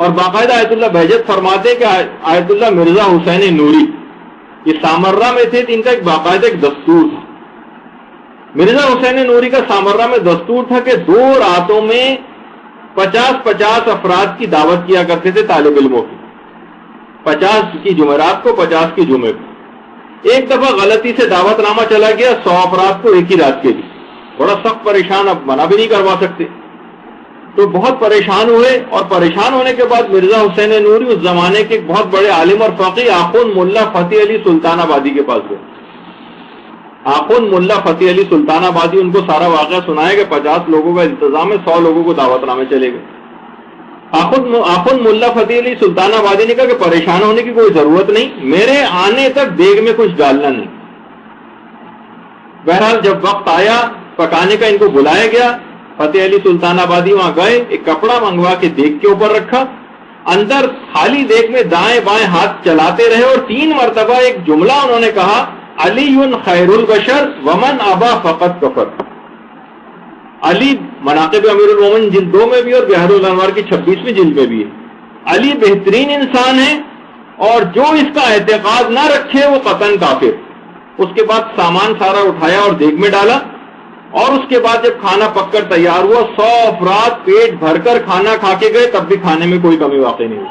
اور باقاعدہ آیت اللہ بہجت فرماتے کہ آیت اللہ مرزا حسین نوری یہ سامرہ میں تھے تو ان کا ایک باقاعدہ ایک دستور تھا. مرزا حسین نوری کا سامرہ میں دستور تھا کہ 2 راتوں میں 50 افراد کی دعوت کیا کرتے تھے طالب علموں کی. 50 کی جمعرات کو 50 کی جمعے کو. ایک دفعہ غلطی سے دعوت نامہ چلا گیا 100 افراد کو ایک ہی رات کے لیے. بڑا سخت پریشان, اب منع بھی نہیں کروا سکتے, تو بہت پریشان ہوئے. اور پریشان ہونے کے بعد مرزا حسین نوری اس زمانے کے ایک بہت بڑے عالم اور فقیہ آخوند ملا فتح علی سلطان آبادی کے پاس گئے. آخوند ملا فتح علی سلطان آبادی ان کو سارا واقعہ سنایا کہ 50 لوگوں کا انتظام ہے, 100 لوگوں کو دعوت نامے چلے گئے. آخوند ملا فتح علی سلطان آبادی نے کہا کہ پریشان ہونے کی کوئی ضرورت نہیں, میرے آنے تک دیگ میں کچھ ڈالنا نہیں. بہرحال جب وقت آیا پکانے کا ان کو بلایا گیا. فتح علی سلطان آبادی وہاں گئے, ایک کپڑا منگوا کے دیگ کے اوپر رکھا, اندر خالی دیگ میں دائیں بائیں ہاتھ چلاتے رہے اور 3 مرتبہ ایک جملہ انہوں نے کہا, علی خیر البشر ومن ابا فقط کفر. علی مناقب امیر المومنین جلد 2 میں بھی اور بحر الانوار کی 26ویں جلد میں بھی ہے. علی بہترین انسان ہے اور جو اس کا اعتقاد نہ رکھے وہ قطعاً کافر. اس کے بعد سامان سارا اٹھایا اور دیگ میں ڈالا, اور اس کے بعد جب کھانا پک کر تیار ہوا 100 افراد پیٹ بھر کر کھانا کھا کے گئے, تب بھی کھانے میں کوئی کمی واقع نہیں ہوئی.